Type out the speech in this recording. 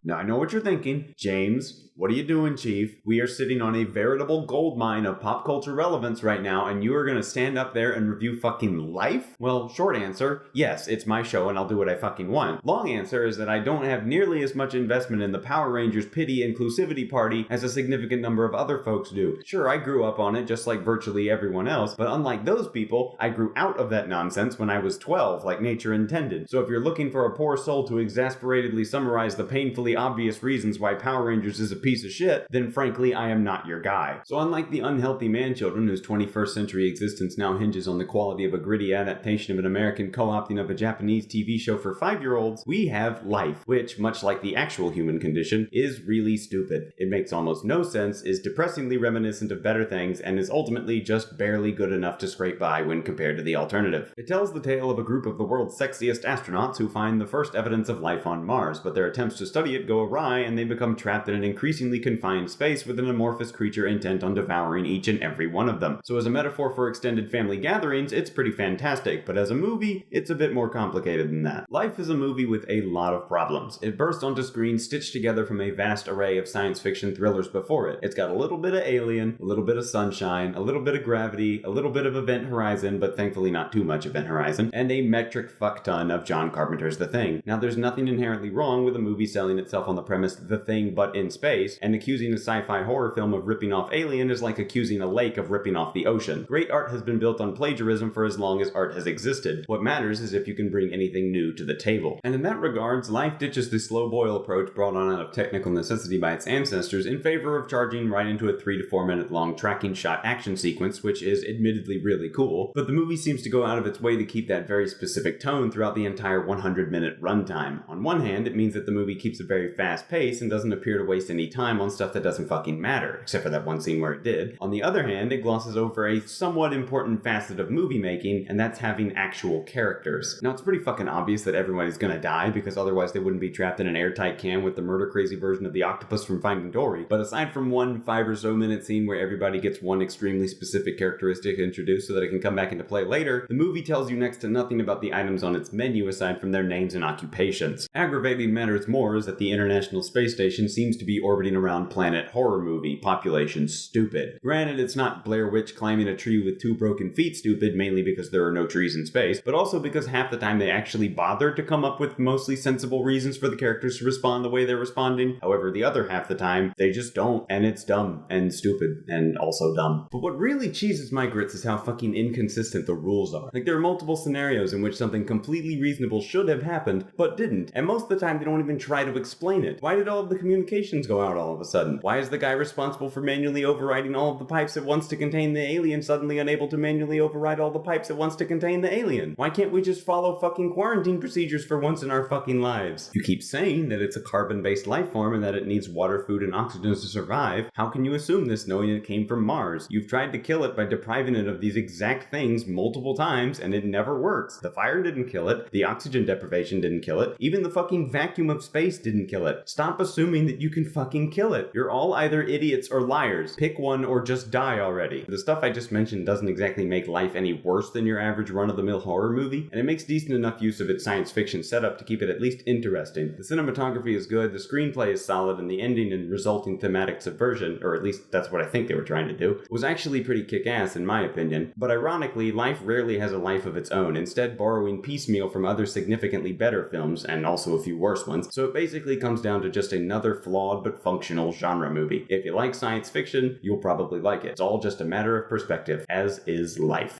Now I know what you're thinking. James, what are you doing, Chief? We are sitting on a veritable gold mine of pop culture relevance right now, and you are gonna stand up there and review fucking Life? Well, short answer, yes, it's my show and I'll do what I fucking want. Long answer is that I don't have nearly as much investment in the Power Rangers pity inclusivity party as a significant number of other folks do. Sure, I grew up on it just like virtually everyone else, but unlike those people, I grew out of that nonsense when I was 12, like nature intended. So if you're looking for a poor soul to exasperatedly summarize the painfully obvious reasons why Power Rangers is a piece of shit, then frankly, I am not your guy. So unlike the unhealthy man-children whose 21st century existence now hinges on the quality of a gritty adaptation of an American co-opting of a Japanese TV show for 5-year-olds, we have Life, which, much like the actual human condition, is really stupid. It makes almost no sense, is depressingly reminiscent of better things, and is ultimately just barely good enough to scrape by when compared to the alternative. It tells the tale of a group of the world's sexiest astronauts who find the first evidence of life on Mars, but their attempts to study it go awry and they become trapped in an increasingly confined space with an amorphous creature intent on devouring each and every one of them. So as a metaphor for extended family gatherings, it's pretty fantastic, but as a movie, it's a bit more complicated than that. Life is a movie with a lot of problems. It burst onto screen stitched together from a vast array of science fiction thrillers before it. It's got a little bit of Alien, a little bit of Sunshine, a little bit of Gravity, a little bit of Event Horizon, but thankfully not too much Event Horizon, and a metric fuck ton of John Carpenter's The Thing. Now there's nothing inherently wrong with a movie selling itself on the premise The Thing but in space, and accusing a sci-fi horror film of ripping off Alien is like accusing a lake of ripping off the ocean. Great art has been built on plagiarism for as long as art has existed. What matters is if you can bring anything new to the table. And in that regards, Life ditches the slow boil approach brought on out of technical necessity by its ancestors in favor of charging right into a 3 to 4 minute long tracking shot action sequence, which is admittedly really cool, but the movie seems to go out of its way to keep that very specific tone throughout the entire 100-minute runtime. On one hand, it means that the movie keeps a very fast pace and doesn't appear to waste any time on stuff that doesn't fucking matter, except for that one scene where it did. On the other hand, it glosses over a somewhat important facet of movie making, and that's having actual characters. Now, it's pretty fucking obvious that everybody's gonna die, because otherwise they wouldn't be trapped in an airtight can with the murder-crazy version of the octopus from Finding Dory. But aside from one 5 or so minute scene where everybody gets one extremely specific characteristic introduced so that it can come back into play later, the movie tells you next to nothing about the items on its menu aside from their names and occupations. Aggravating matters more is that the International Space Station seems to be orbiting around planet horror movie population stupid. Granted, it's not Blair Witch climbing a tree with 2 broken feet stupid, mainly because there are no trees in space, but also because half the time they actually bothered to come up with mostly sensible reasons for the characters to respond the way they're responding. However, the other half the time, they just don't, and it's dumb and stupid and also dumb. But what really cheeses my grits is how fucking inconsistent the rules are. Like, there are multiple scenarios in which something completely reasonable should have happened, but didn't, and most of the time they don't even try to explain it. Why did all of the communications go out all of a sudden? Why is the guy responsible for manually overriding all of the pipes at once to contain the alien suddenly unable to manually override all the pipes at once to contain the alien? Why can't we just follow fucking quarantine procedures for once in our fucking lives? You keep saying that it's a carbon-based life form and that it needs water, food, and oxygen to survive. How can you assume this knowing it came from Mars? You've tried to kill it by depriving it of these exact things multiple times and it never works. The fire didn't kill it, the oxygen deprivation didn't kill it, even the fucking vacuum of space didn't kill it. Stop assuming that you can fucking kill it. You're all either idiots or liars. Pick one or just die already. The stuff I just mentioned doesn't exactly make Life any worse than your average run-of-the-mill horror movie, and it makes decent enough use of its science fiction setup to keep it at least interesting. The cinematography is good, the screenplay is solid, and the ending and resulting thematic subversion, or at least that's what I think they were trying to do, was actually pretty kick-ass in my opinion. But ironically, Life rarely has a life of its own, instead borrowing piecemeal from other significantly better films, and also a few worse ones, so it basically comes down to just another flawed but functional genre movie. If you like science fiction, you'll probably like it. It's all just a matter of perspective, as is life.